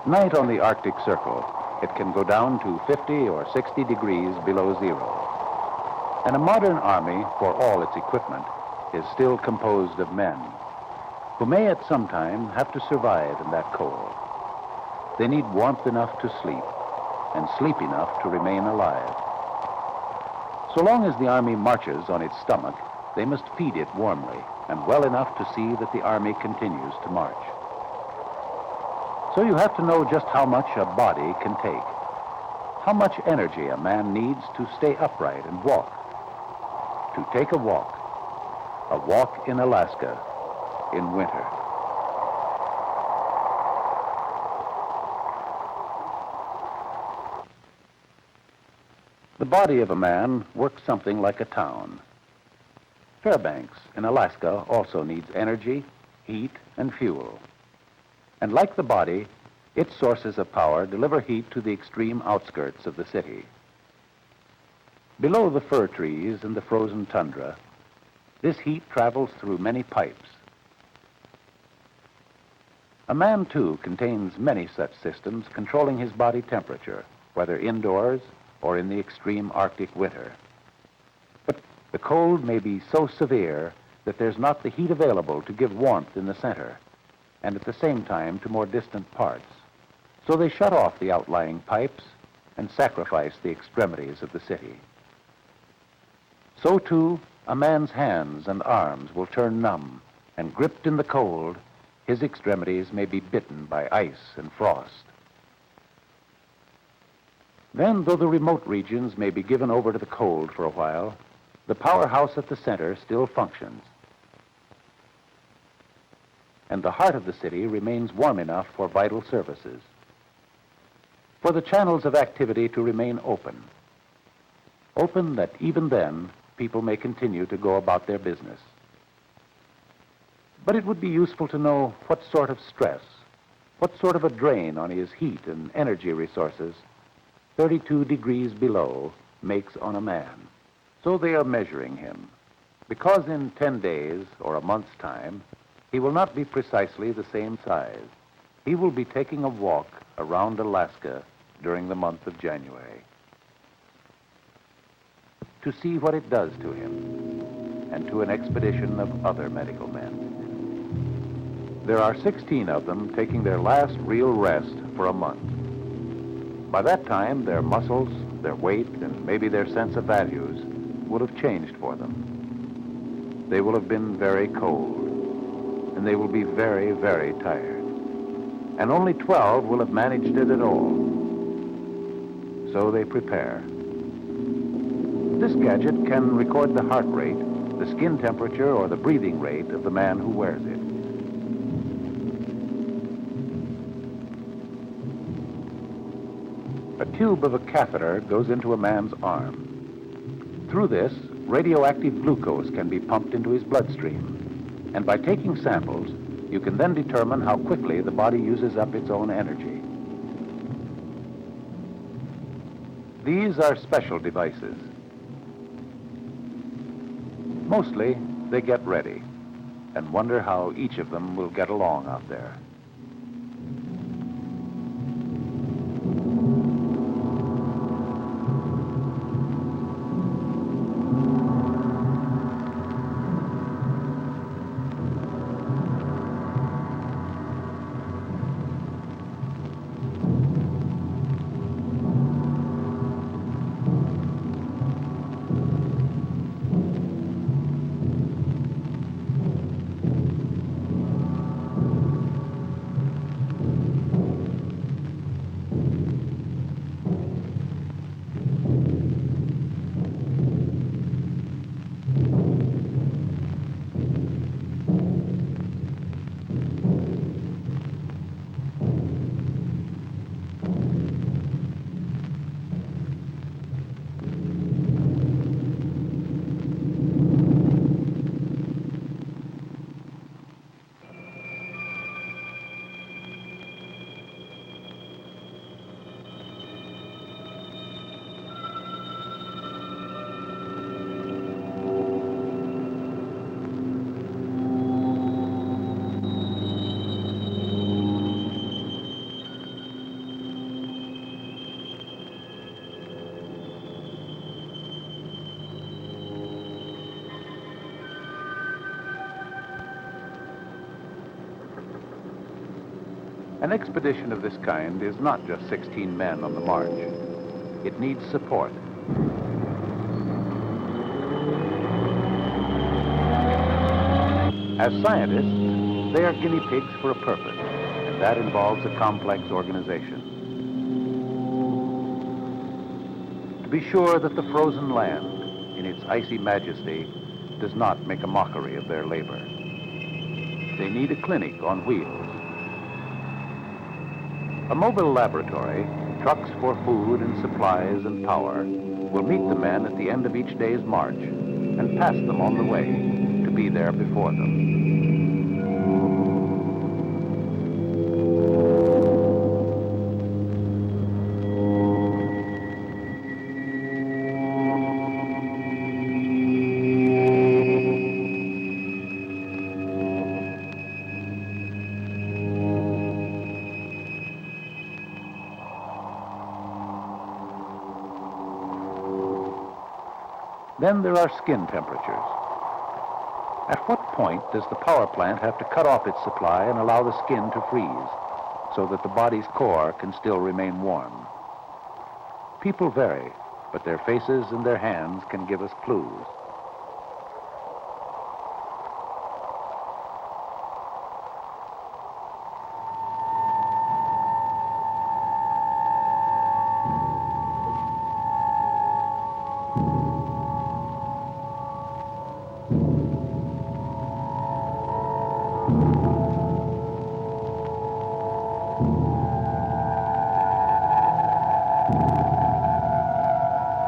At night on the Arctic Circle, it can go down to 50 or 60 degrees below zero. And a modern army, for all its equipment, is still composed of men who may at some time have to survive in that cold. They need warmth enough to sleep and sleep enough to remain alive. So long as the Army marches on its stomach, they must feed it warmly and well enough to see that the Army continues to march. So you have to know just how much a body can take, how much energy a man needs to stay upright and walk, to take a walk in Alaska in winter. The body of a man works something like a town. Fairbanks in Alaska also needs energy, heat, and fuel. And like the body, its sources of power deliver heat to the extreme outskirts of the city. Below the fir trees and the frozen tundra, this heat travels through many pipes. A man, too, contains many such systems controlling his body temperature, whether indoors or in the extreme Arctic winter. But the cold may be so severe that there's not the heat available to give warmth in the center, and at the same time to more distant parts. So they shut off the outlying pipes and sacrifice the extremities of the city. So, too, a man's hands and arms will turn numb, and gripped in the cold, his extremities may be bitten by ice and frost. Then, though the remote regions may be given over to the cold for a while, the powerhouse at the center still functions. And the heart of the city remains warm enough for vital services, for the channels of activity to remain open that even then people may continue to go about their business. But it would be useful to know what sort of stress, what sort of a drain on his heat and energy resources 32 degrees below makes on a man. So they are measuring him, because in 10 days or a month's time, he will not be precisely the same size. He will be taking a walk around Alaska during the month of January to see what it does to him and to an expedition of other medical men. There are 16 of them taking their last real rest for a month. By that time, their muscles, their weight, and maybe their sense of values will have changed for them. They will have been very cold, and they will be very, very tired. And only 12 will have managed it at all. So they prepare. This gadget can record the heart rate, the skin temperature, or the breathing rate of the man who wears it. A tube of a catheter goes into a man's arm. Through this, radioactive glucose can be pumped into his bloodstream. And by taking samples, you can then determine how quickly the body uses up its own energy. These are special devices. Mostly, they get ready and wonder how each of them will get along out there. An expedition of this kind is not just 16 men on the march. It needs support. As scientists, they are guinea pigs for a purpose, and that involves a complex organization. To be sure that the frozen land, in its icy majesty, does not make a mockery of their labor. They need a clinic on wheels. A mobile laboratory, trucks for food and supplies and power, will meet the men at the end of each day's march and pass them on the way to be there before them. Then there are skin temperatures. At what point does the power plant have to cut off its supply and allow the skin to freeze so that the body's core can still remain warm? People vary, but their faces and their hands can give us clues.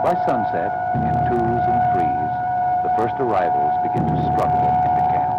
By sunset, in twos and threes, the first arrivals begin to struggle into camp.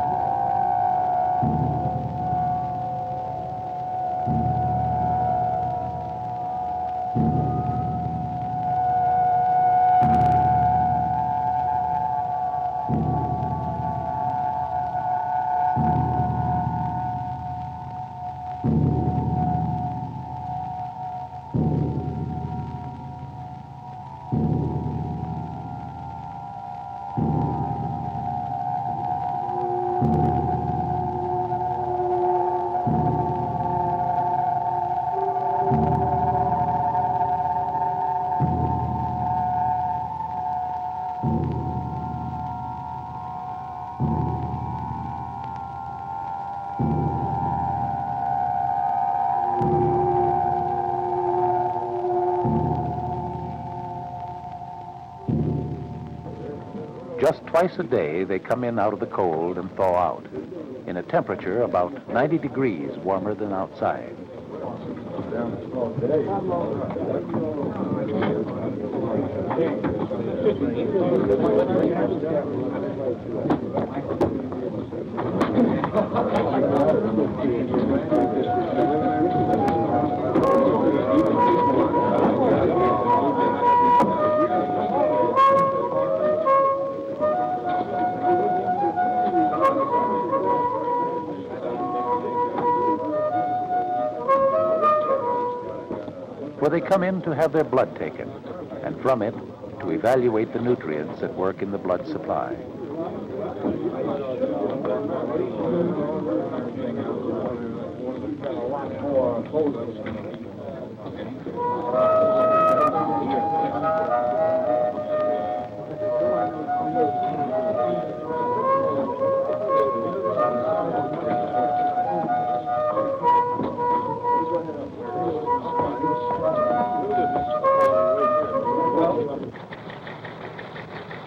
Just twice a day, they come in out of the cold and thaw out, in a temperature about 90 degrees warmer than outside. For they come in to have their blood taken, and from it, to evaluate the nutrients at work in the blood supply.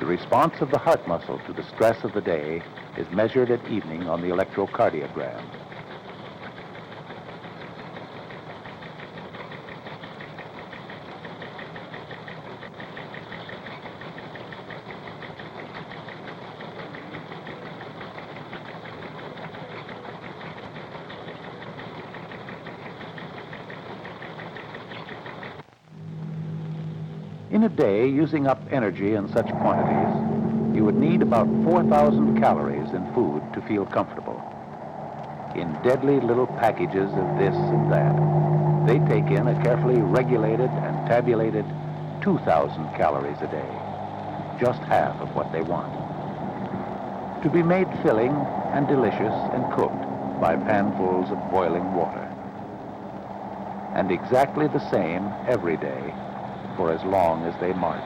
The response of the heart muscle to the stress of the day is measured at evening on the electrocardiogram. In a day, using up energy in such quantities, you would need about 4,000 calories in food to feel comfortable. In deadly little packages of this and that, they take in a carefully regulated and tabulated 2,000 calories a day, just half of what they want. To be made filling and delicious and cooked by panfuls of boiling water. and exactly the same every day for as long as they march.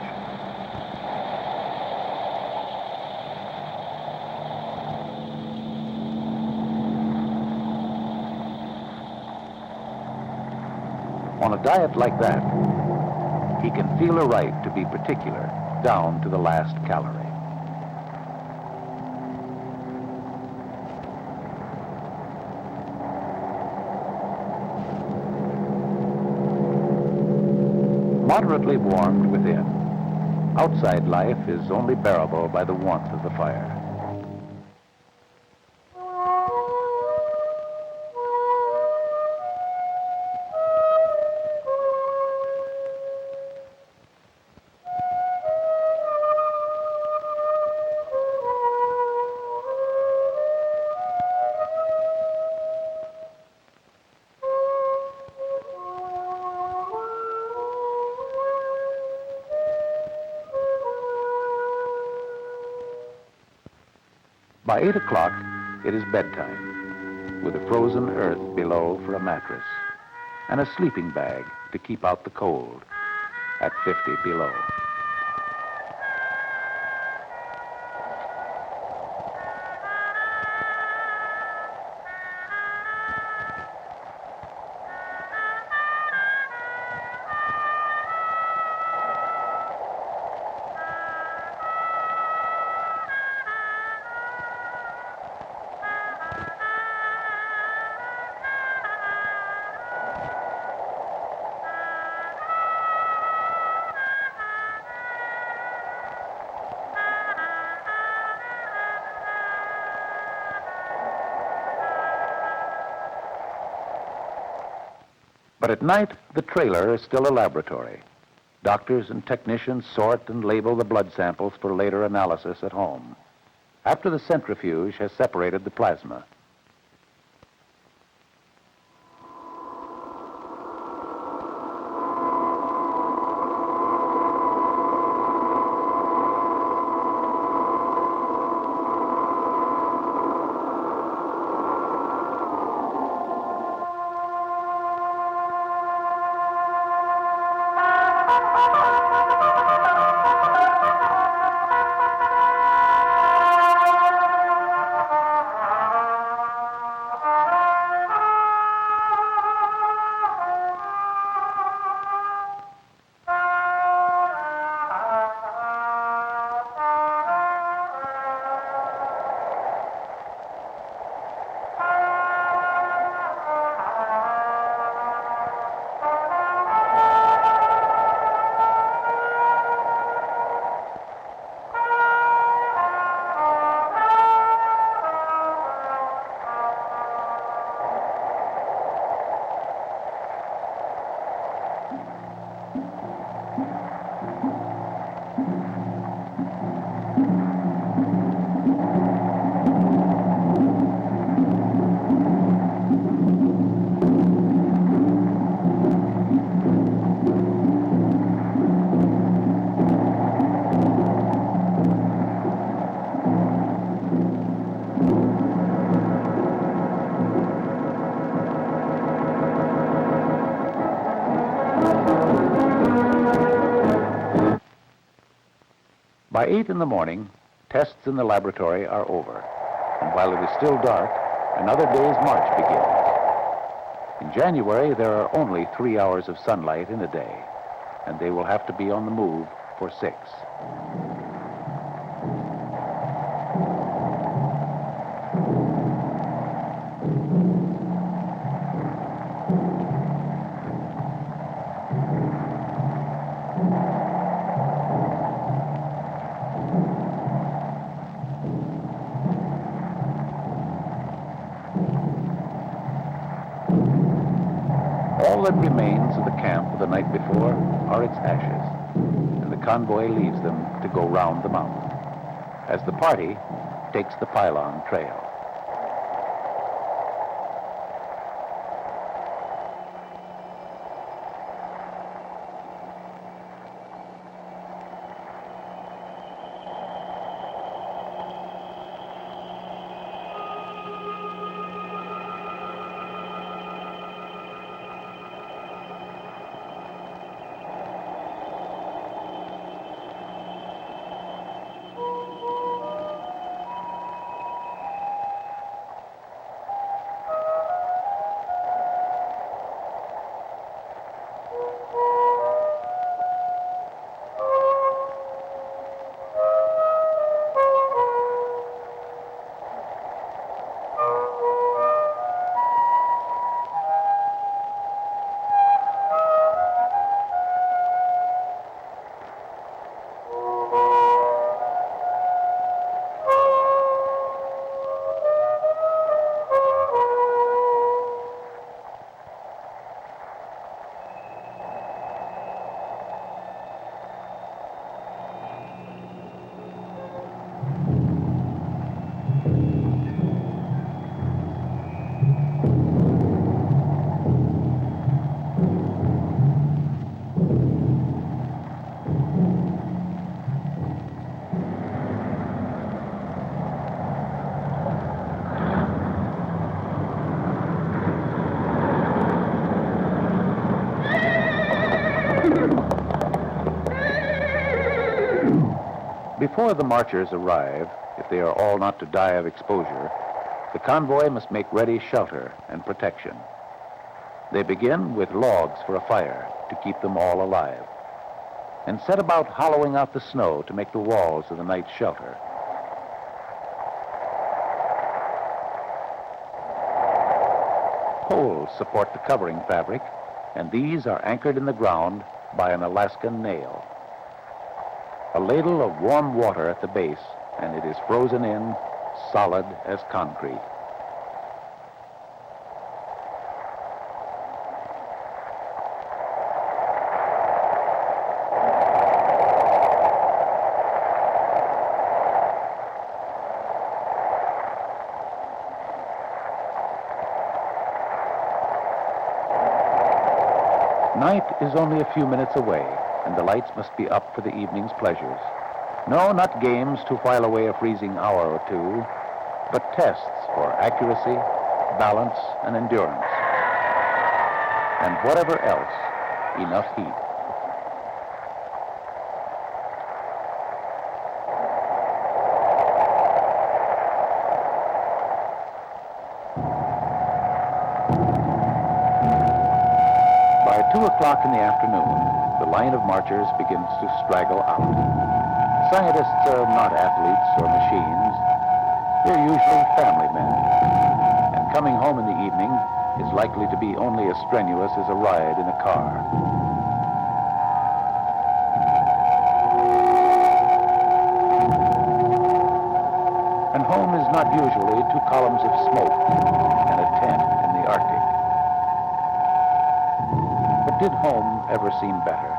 On a diet like that, he can feel a right to be particular, down to the last calorie. Moderately warmed within, outside life is only bearable by the warmth of the fire. By 8 o'clock, it is bedtime, with a frozen earth below for a mattress, and a sleeping bag to keep out the cold at 50 below. But at night, the trailer is still a laboratory. Doctors and technicians sort and label the blood samples for later analysis at home, after the centrifuge has separated the plasma. By 8 in the morning, tests in the laboratory are over, and while it is still dark, another day's march begins. In January, there are only 3 hours of sunlight in a day, and they will have to be on the move for 6. All that remains of the camp of the night before are its ashes, and the convoy leaves them to go round the mountain, as the party takes the pylon trail. Before the marchers arrive, if they are all not to die of exposure, the convoy must make ready shelter and protection. They begin with logs for a fire to keep them all alive, and set about hollowing out the snow to make the walls of the night's shelter. Poles support the covering fabric, and these are anchored in the ground by an Alaskan nail. A ladle of warm water at the base, and it is frozen in, solid as concrete. Night is only a few minutes away, and the lights must be up for the evening's pleasures. No, not games to while away a freezing hour or two, but tests for accuracy, balance, and endurance. And whatever else, enough heat. By 2 o'clock in the afternoon, the line of marchers begins to straggle out. Scientists are not athletes or machines. They're usually family men. And coming home in the evening is likely to be only as strenuous as a ride in a car. And home is not usually 2 columns of smoke and a tent in the Arctic. But did home ever seem better?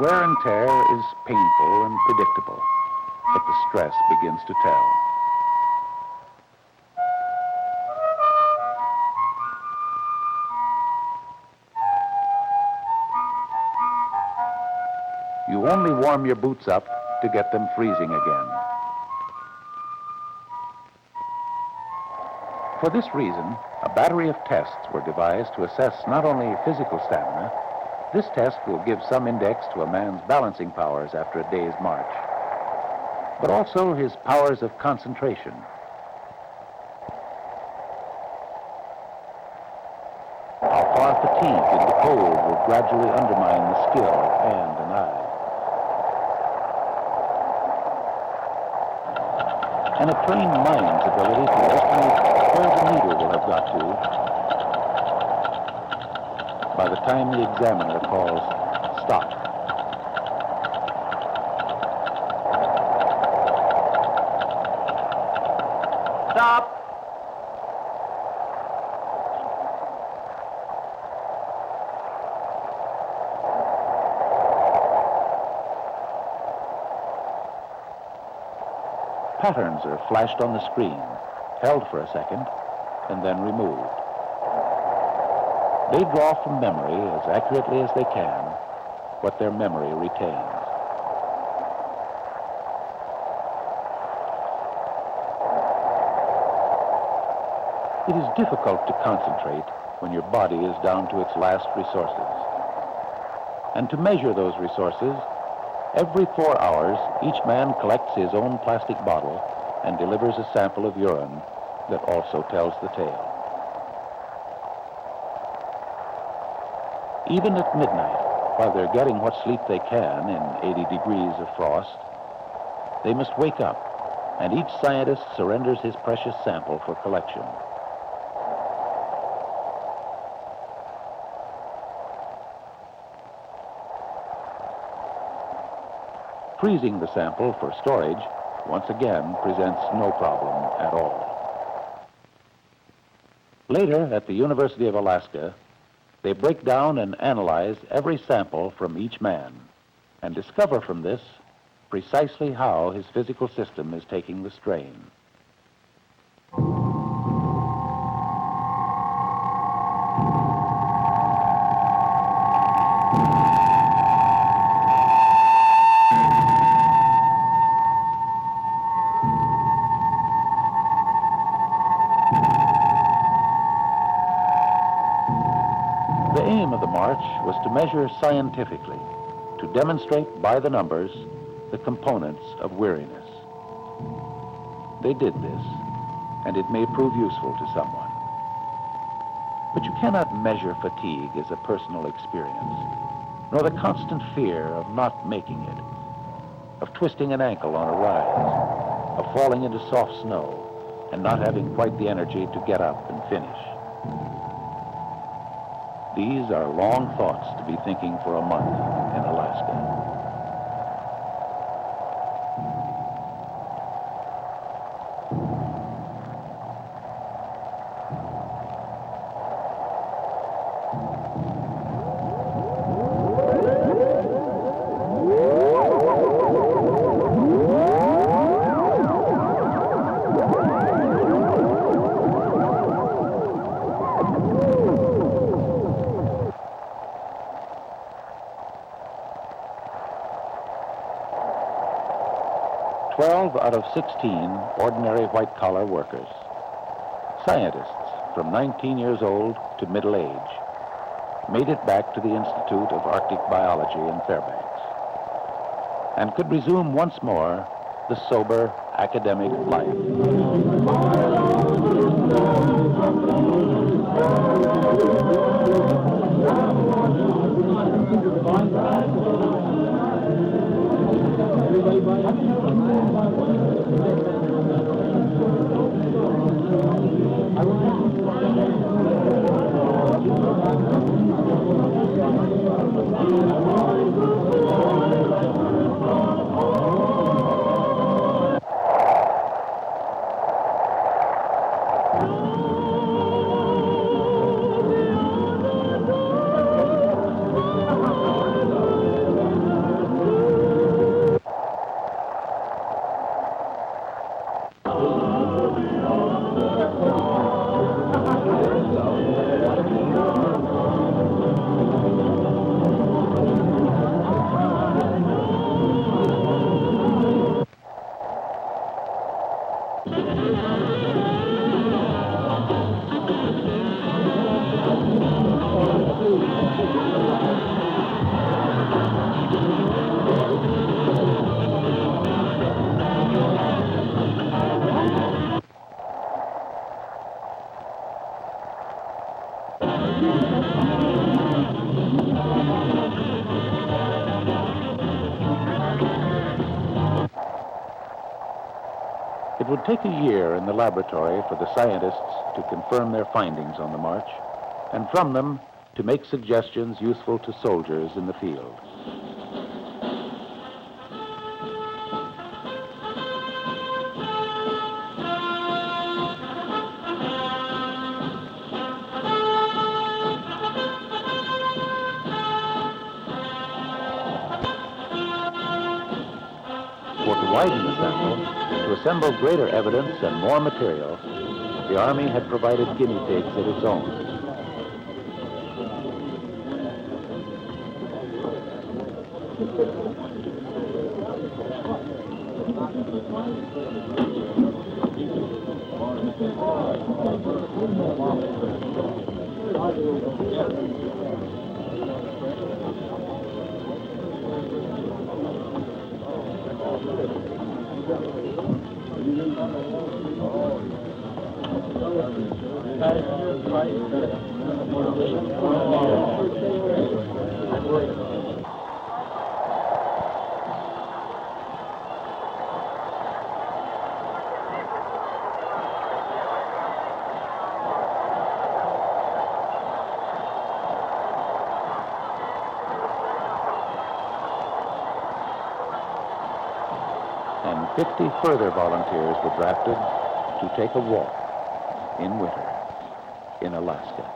Wear and tear is painful and predictable, but the stress begins to tell. You only warm your boots up to get them freezing again. For this reason, a battery of tests were devised to assess not only physical stamina. This test will give some index to a man's balancing powers after a day's march, but also his powers of concentration. How far fatigue in the cold will gradually undermine the skill of hand and eye. And a trained mind's ability to estimate where the needle will have got to by the time the examiner calls stop. Stop! Patterns are flashed on the screen, held for a second, and then removed. They draw from memory as accurately as they can what their memory retains. It is difficult to concentrate when your body is down to its last resources. And to measure those resources, every 4 hours, each man collects his own plastic bottle and delivers a sample of urine that also tells the tale. Even at midnight, while they're getting what sleep they can in 80 degrees of frost, they must wake up, and each scientist surrenders his precious sample for collection. Freezing the sample for storage, once again, presents no problem at all. Later, at the University of Alaska, they break down and analyze every sample from each man and discover from this precisely how his physical system is taking the strain. aim of the march was to measure scientifically, to demonstrate by the numbers the components of weariness. They did this, and it may prove useful to someone. But you cannot measure fatigue as a personal experience, nor the constant fear of not making it, of twisting an ankle on a rise, of falling into soft snow and not having quite the energy to get up and finish. These are long thoughts to be thinking for a month in Alaska. 12 out of 16 ordinary white-collar workers, scientists from 19 years old to middle age, made it back to the Institute of Arctic Biology in Fairbanks and could resume once more the sober academic life. It would take a year in the laboratory for the scientists to confirm their findings on the march, and from them to make suggestions useful to soldiers in the field. For to widen the sample, to assemble greater evidence and more material, the Army had provided guinea pigs of its own. And 50 further volunteers were drafted to take a walk in winter in Alaska.